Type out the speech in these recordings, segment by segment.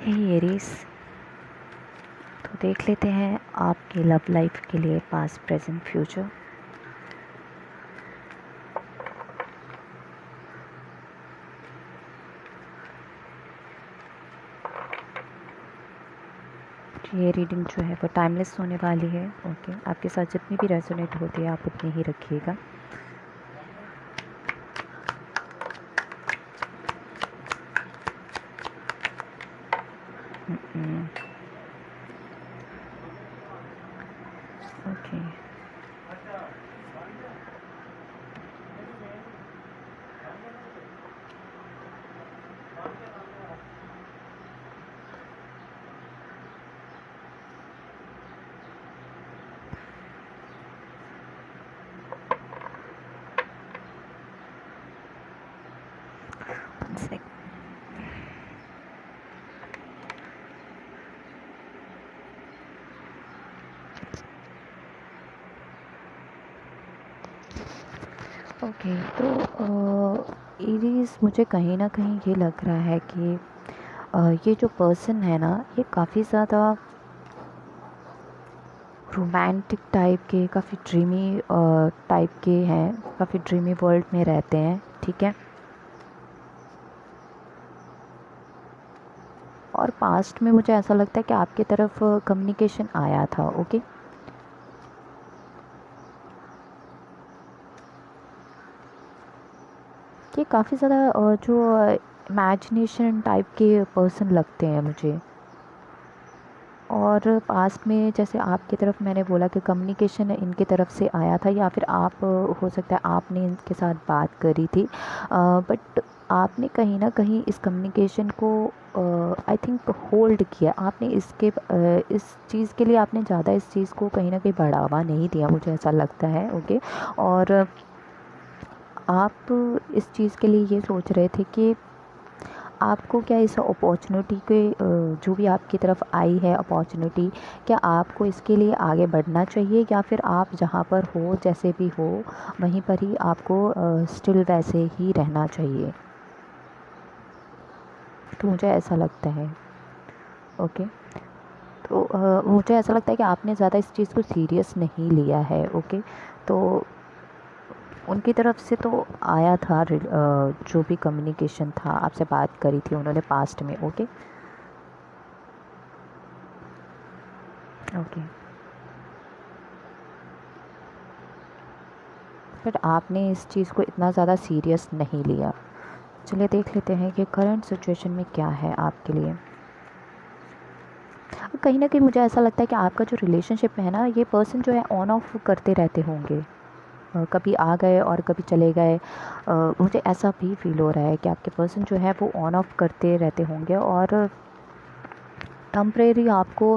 हे Aries, तो देख लेते हैं आपके लव लाइफ के लिए पास्ट प्रेजेंट फ्यूचर। ये रीडिंग जो है वो टाइमलेस होने वाली है। ओके, आपके साथ जितनी भी रेजोनेट होती है आप उतनी ही रखिएगा। Okay, okay. तो एरीज, मुझे कहीं ना कहीं ये लग रहा है कि ये जो पर्सन है ना, ये काफ़ी ज़्यादा रोमांटिक टाइप के, काफ़ी ड्रीमी टाइप के हैं, काफ़ी ड्रीमी वर्ल्ड में रहते हैं। ठीक है, और पास्ट में मुझे ऐसा लगता है कि आपकी तरफ कम्युनिकेशन आया था। ओके, ये काफ़ी ज़्यादा जो इमेजिनेशन टाइप के पर्सन लगते हैं मुझे। और पास्ट में जैसे आपकी तरफ मैंने बोला कि कम्युनिकेशन इनकी तरफ से आया था, या फिर आप हो सकता है आपने इनके साथ बात करी थी, बट आपने कहीं ना कहीं इस कम्युनिकेशन को आई थिंक होल्ड किया। आपने इस चीज़ के लिए आपने ज़्यादा इस चीज़ को कहीं ना कहीं बढ़ावा नहीं दिया, मुझे ऐसा लगता है। ओके, और आप इस चीज़ के लिए ये सोच रहे थे कि आपको क्या इस अपॉर्चुनिटी के जो भी आपकी तरफ आई है अपॉर्चुनिटी, क्या आपको इसके लिए आगे बढ़ना चाहिए, या फिर आप जहाँ पर हो जैसे भी हो वहीं पर ही आपको स्टिल वैसे ही रहना चाहिए। तो मुझे ऐसा लगता है। ओके, तो मुझे ऐसा लगता है कि आपने ज़्यादा इस चीज़ को सीरियस नहीं लिया है। ओके, तो उनकी तरफ से तो आया था जो भी कम्युनिकेशन था, आपसे बात करी थी उन्होंने पास्ट में। ओके, ओके, बट आपने इस चीज़ को इतना ज़्यादा सीरियस नहीं लिया। चलिए देख लेते हैं कि करंट सिचुएशन में क्या है आपके लिए। कहीं ना कहीं मुझे ऐसा लगता है कि आपका जो रिलेशनशिप है ना, ये पर्सन जो है ऑन ऑफ करते रहते होंगे। कभी आ गए और कभी चले गए। मुझे ऐसा भी फील हो रहा है कि आपके पर्सन जो है वो ऑन ऑफ करते रहते होंगे, और टम्परेरी आपको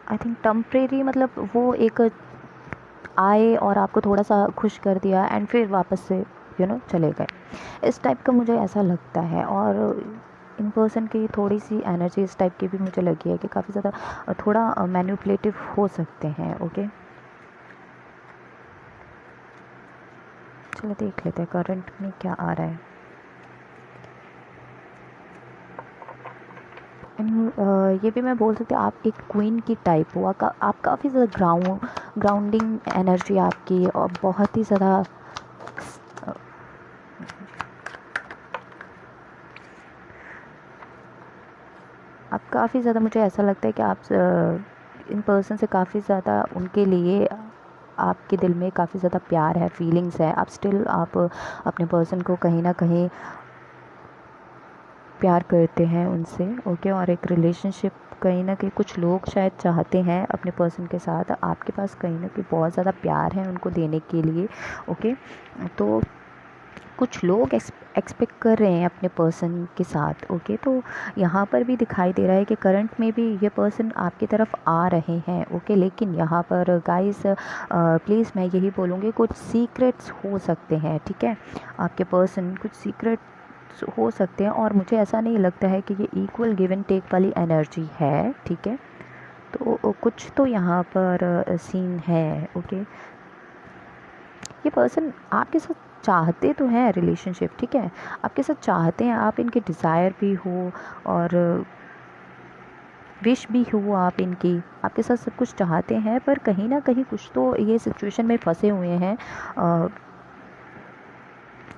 आई थिंक टम्परेरी मतलब वो एक आए और आपको थोड़ा सा खुश कर दिया एंड फिर वापस से चले गए। इस टाइप का मुझे ऐसा लगता है। और इन पर्सन की थोड़ी सी एनर्जी इस टाइप की भी मुझे लगी है कि काफ़ी ज़्यादा थोड़ा मैनिपुलेटिव हो सकते हैं। ओके, चलो देख लेते हैं करंट में क्या आ रहा है। ये भी मैं बोल सकती हूँ आप एक क्वीन की टाइप हो। आप काफ़ी ज़्यादा ग्राउंडिंग एनर्जी आपकी, और बहुत ही ज़्यादा आप काफ़ी ज़्यादा, मुझे ऐसा लगता है कि आप इन पर्सन से काफ़ी ज़्यादा उनके लिए आपके दिल में काफ़ी ज़्यादा प्यार है, फीलिंग्स है। आप स्टिल आप अपने पर्सन को कहीं ना कहीं प्यार करते हैं उनसे। ओके, और एक रिलेशनशिप कहीं ना कहीं कुछ लोग शायद चाहते हैं अपने पर्सन के साथ। आपके पास कहीं ना कहीं बहुत ज़्यादा प्यार है उनको देने के लिए। ओके, तो कुछ लोग एक्सपेक्ट कर रहे हैं अपने पर्सन के साथ। ओके, तो यहाँ पर भी दिखाई दे रहा है कि करंट में भी ये पर्सन आपकी तरफ आ रहे हैं। ओके, लेकिन यहाँ पर गाइस प्लीज़ मैं यही बोलूँगी, कुछ सीक्रेट्स हो सकते हैं। ठीक है, आपके पर्सन कुछ सीक्रेट्स हो सकते हैं, और मुझे ऐसा नहीं लगता है कि ये इक्वल गिव एंड टेक वाली एनर्जी है। ठीक है, तो कुछ तो यहाँ पर सीन है। ओके, ये पर्सन आपके साथ चाहते तो हैं रिलेशनशिप, ठीक है, आपके साथ चाहते हैं, आप इनके डिज़ायर भी हो और विश भी हो, आप इनकी, आपके साथ सब कुछ चाहते हैं, पर कहीं ना कहीं कुछ तो ये सिचुएशन में फंसे हुए हैं।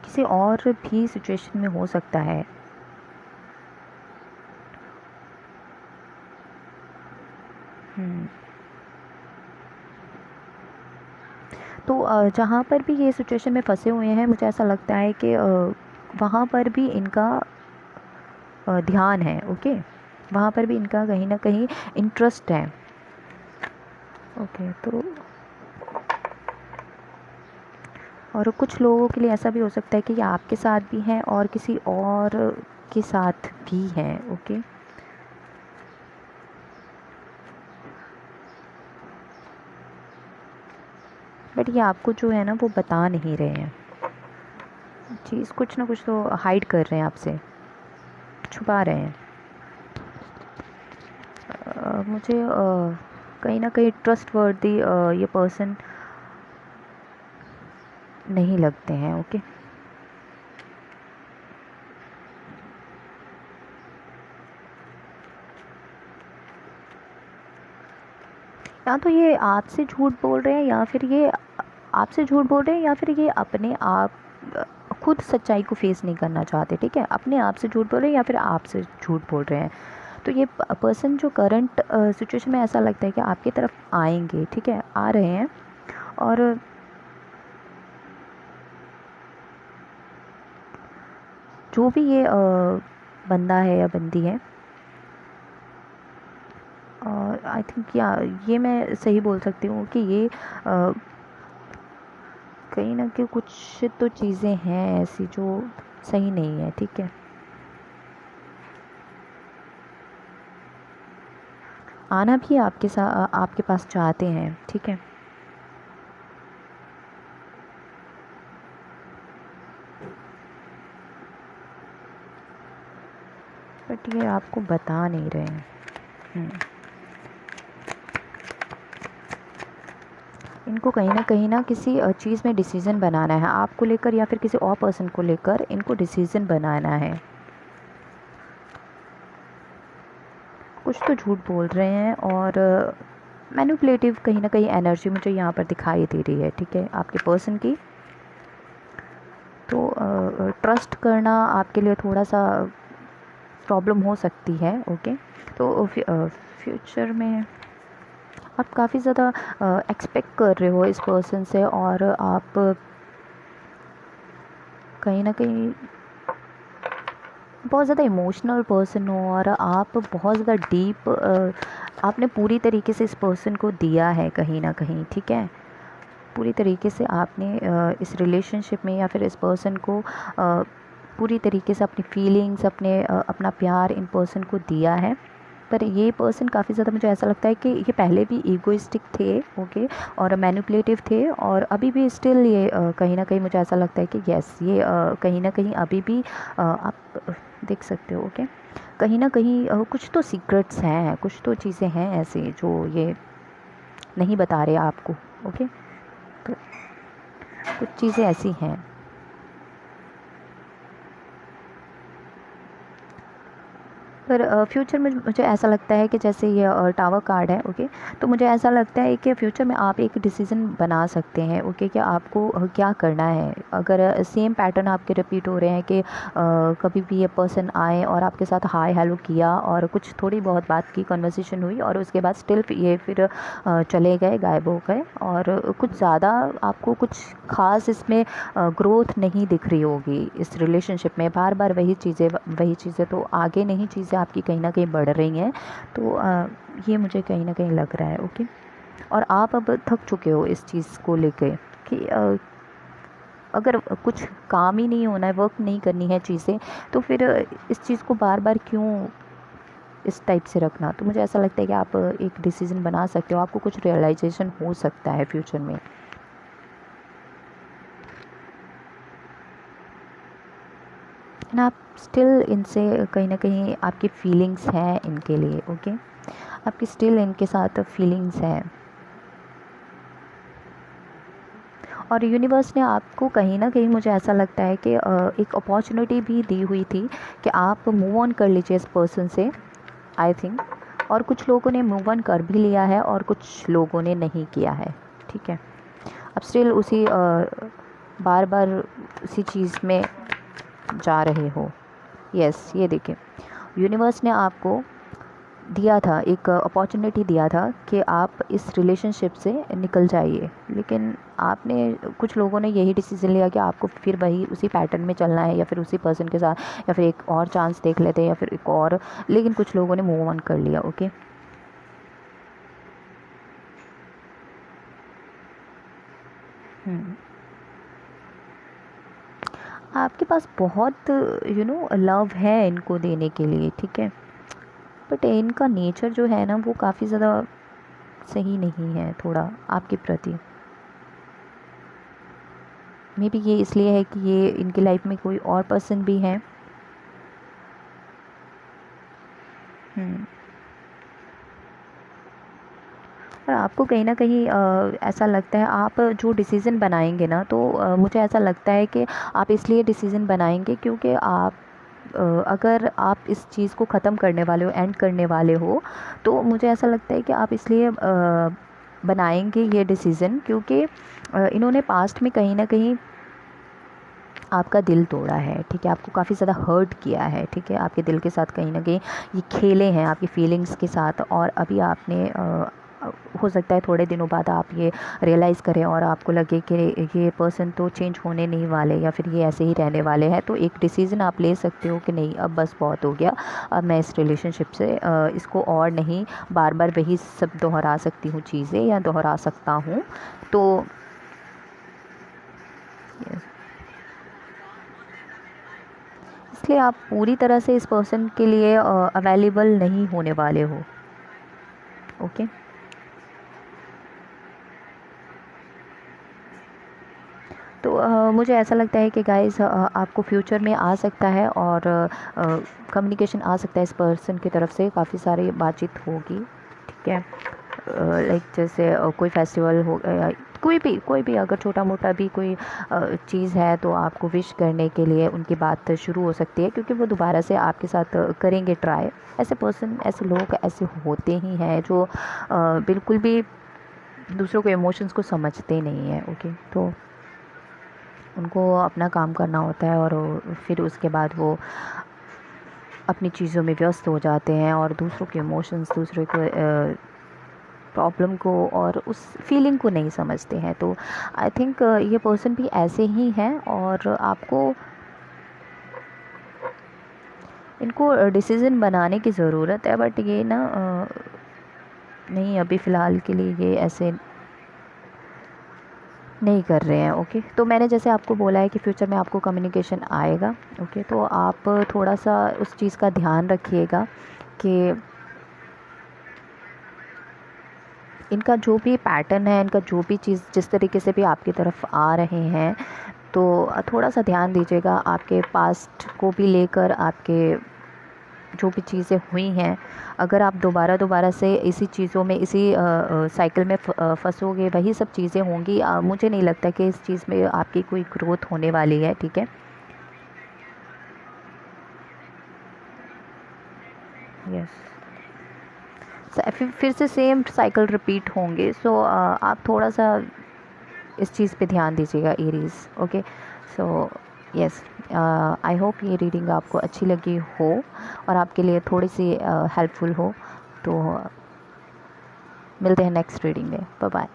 किसी और भी सिचुएशन में हो सकता है। तो जहाँ पर भी ये सिचुएशन में फंसे हुए हैं, मुझे ऐसा लगता है कि वहाँ पर भी इनका ध्यान है, ओके, वहाँ पर भी इनका कहीं ना कहीं इंटरेस्ट है, ओके। तो और कुछ लोगों के लिए ऐसा भी हो सकता है कि ये आपके साथ भी हैं और किसी और के साथ भी हैं, ओके। बट ये आपको जो है ना वो बता नहीं रहे हैं चीज़, कुछ ना कुछ तो हाइड कर रहे हैं आपसे, छुपा रहे हैं। मुझे कहीं ना कहीं ट्रस्ट वर्दी ये पर्सन नहीं लगते हैं, ओके। या तो ये आपसे झूठ बोल रहे हैं, या फिर ये आपसे झूठ बोल रहे हैं, या फिर ये अपने आप खुद सच्चाई को फेस नहीं करना चाहते, ठीक है, अपने आप से झूठ बोल रहे हैं या फिर आपसे झूठ बोल रहे हैं। तो ये पर्सन जो करंट सिचुएशन में ऐसा लगता है कि आपकी तरफ आएंगे, ठीक है, आ रहे हैं, और जो भी ये बंदा है या बंदी है, आई थिंक या ये मैं सही बोल सकती हूँ कि ये कहीं ना कहीं कुछ तो चीज़ें हैं ऐसी जो सही नहीं है, ठीक है। आना भी आपके साथ, आपके पास चाहते हैं, ठीक है, बट ये आपको बता नहीं रहे हैं। इनको कहीं ना किसी चीज़ में डिसीज़न बनाना है, आपको लेकर या फिर किसी और पर्सन को लेकर इनको डिसीज़न बनाना है। कुछ तो झूठ बोल रहे हैं और मैनिपुलेटिव कहीं ना कहीं एनर्जी मुझे यहाँ पर दिखाई दे रही है, ठीक है, आपके पर्सन की। तो ट्रस्ट करना आपके लिए थोड़ा सा प्रॉब्लम हो सकती है, ओके। तो फ्यूचर में आप काफ़ी ज़्यादा एक्सपेक्ट कर रहे हो इस पर्सन से, और आप कहीं ना कहीं बहुत ज़्यादा इमोशनल पर्सन हो, और आप बहुत ज़्यादा डीप आपने पूरी तरीके से इस पर्सन को दिया है कहीं ना कहीं, ठीक है, पूरी तरीके से आपने इस रिलेशनशिप में या फिर इस पर्सन को पूरी तरीके से अपनी फीलिंग्स, अपना प्यार इन पर्सन को दिया है। पर ये पर्सन काफ़ी ज़्यादा मुझे ऐसा लगता है कि ये पहले भी ईगोइस्टिक थे, ओके, और मैनिपुलेटिव थे, और अभी भी स्टिल ये कहीं ना कहीं मुझे ऐसा लगता है कि यस, ये कहीं ना कहीं अभी भी आप देख सकते हो, ओके, कहीं ना कहीं कुछ तो सीक्रेट्स हैं, कुछ तो चीज़ें हैं ऐसे जो ये नहीं बता रहे आपको, ओके। तो कुछ चीज़ें ऐसी हैं। पर फ्यूचर में मुझे ऐसा लगता है कि जैसे ये टावर कार्ड है, ओके, तो मुझे ऐसा लगता है कि फ्यूचर में आप एक डिसीज़न बना सकते हैं, ओके, कि आपको क्या करना है। अगर सेम पैटर्न आपके रिपीट हो रहे हैं कि कभी भी ये पर्सन आए और आपके साथ हाय हेलो किया और कुछ थोड़ी बहुत बात की, कन्वर्सेशन हुई, और उसके बाद स्टिल ये फिर चले गए, गायब हो गए, और कुछ ज़्यादा आपको कुछ ख़ास इसमें ग्रोथ नहीं दिख रही होगी इस रिलेशनशिप में, बार बार वही चीज़ें, तो आगे नहीं चीज़ें आपकी कहीं ना कहीं बढ़ रही हैं। तो ये मुझे कहीं ना कहीं लग रहा है, ओके। और आप अब थक चुके हो इस चीज़ को लेके कि अगर कुछ काम ही नहीं होना है, वर्क नहीं करनी है चीज़ें, तो फिर इस चीज़ को बार बार क्यों इस टाइप से रखना। तो मुझे ऐसा लगता है कि आप एक डिसीज़न बना सकते हो, आपको कुछ रियलाइजेशन हो सकता है फ्यूचर में। एंड आप स्टिल इनसे कहीं ना कहीं आपकी फीलिंग्स हैं इनके लिए, ओके, आपकी स्टिल इनके साथ फीलिंग्स हैं, और यूनिवर्स ने आपको कहीं ना कहीं, मुझे ऐसा लगता है कि एक अपॉर्चुनिटी भी दी हुई थी कि आप मूव ऑन कर लीजिए इस पर्सन से, आई थिंक। और कुछ लोगों ने मूव ऑन कर भी लिया है और कुछ लोगों ने नहीं किया है, ठीक है। अब स्टिल उसी बार बार उसी चीज़ में जा रहे हो। यस, ये देखिए, यूनिवर्स ने आपको दिया था, एक अपॉर्चुनिटी दिया था कि आप इस रिलेशनशिप से निकल जाइए, लेकिन आपने, कुछ लोगों ने यही डिसीज़न लिया कि आपको फिर वही उसी पैटर्न में चलना है, या फिर उसी पर्सन के साथ, या फिर एक और चांस देख लेते हैं, या फिर एक और, लेकिन कुछ लोगों ने मूव ऑन कर लिया। ओके, आपके पास बहुत लव है इनको देने के लिए, ठीक है, बट इनका नेचर जो है ना वो काफ़ी ज़्यादा सही नहीं है थोड़ा आपके प्रति। मे बी ये इसलिए है कि ये इनकी लाइफ में कोई और पर्सन भी है। और आपको कहीं ना कहीं ऐसा लगता है, आप जो डिसीज़न बनाएंगे ना, तो मुझे ऐसा लगता है कि आप इसलिए डिसीज़न बनाएंगे क्योंकि आप अगर आप इस चीज़ को ख़त्म करने वाले हो, एंड करने वाले हो, तो मुझे ऐसा लगता है कि आप इसलिए बनाएंगे ये डिसीज़न क्योंकि इन्होंने पास्ट में कहीं ना कहीं आपका दिल तोड़ा है, ठीक है, आपको काफ़ी ज़्यादा हर्ट किया है, ठीक है, आपके दिल के साथ कहीं ना कहीं ये खेले हैं, आपकी फीलिंग्स के साथ। और अभी आपने हो सकता है थोड़े दिनों बाद आप ये रियलाइज़ करें और आपको लगे कि ये पर्सन तो चेंज होने नहीं वाले, या फिर ये ऐसे ही रहने वाले हैं, तो एक डिसीज़न आप ले सकते हो कि नहीं, अब बस बहुत हो गया, अब मैं इस रिलेशनशिप से इसको और नहीं बार बार वही सब दोहरा सकती हूँ चीज़ें, या दोहरा सकता हूँ। तो इसलिए आप पूरी तरह से इस पर्सन के लिए अवेलेबल नहीं होने वाले हो। ओके, तो मुझे ऐसा लगता है कि गाइस आपको फ्यूचर में आ सकता है, और कम्युनिकेशन आ सकता है इस पर्सन की तरफ से, काफ़ी सारी बातचीत होगी, ठीक है। लाइक जैसे कोई फेस्टिवल हो, कोई भी अगर छोटा मोटा भी कोई चीज़ है, तो आपको विश करने के लिए उनकी बात शुरू हो सकती है, क्योंकि वो दोबारा से आपके साथ करेंगे ट्राई। ऐसे पर्सन, ऐसे लोग ऐसे होते ही हैं जो बिल्कुल भी दूसरों के इमोशंस को समझते नहीं हैं। ओके, तो उनको अपना काम करना होता है, और फिर उसके बाद वो अपनी चीज़ों में व्यस्त हो जाते हैं, और दूसरों के इमोशंस, दूसरों को प्रॉब्लम को और उस फीलिंग को नहीं समझते हैं। तो आई थिंक ये पर्सन भी ऐसे ही हैं, और आपको इनको डिसीज़न बनाने की ज़रूरत है, बट ये ना नहीं, अभी फ़िलहाल के लिए ये ऐसे नहीं कर रहे हैं। ओके, तो मैंने जैसे आपको बोला है कि फ्यूचर में आपको कम्युनिकेशन आएगा। ओके, तो आप थोड़ा सा उस चीज़ का ध्यान रखिएगा कि इनका जो भी पैटर्न है, इनका जो भी चीज़ जिस तरीके से भी आपकी तरफ आ रहे हैं, तो थोड़ा सा ध्यान दीजिएगा आपके पास्ट को भी लेकर, आपके जो भी चीज़ें हुई हैं। अगर आप दोबारा से इसी चीज़ों में, इसी साइकिल में फंसोगे, वही सब चीज़ें होंगी, मुझे नहीं लगता कि इस चीज़ में आपकी कोई ग्रोथ होने वाली है, ठीक है। यस, फिर से सेम साइकिल रिपीट होंगे। सो आप थोड़ा सा इस चीज़ पे ध्यान दीजिएगा, Aries. Okay, so yes, I hope ये रीडिंग आपको अच्छी लगी हो और आपके लिए थोड़ी सी हेल्पफुल हो। तो मिलते हैं नेक्स्ट रीडिंग में। Bye bye.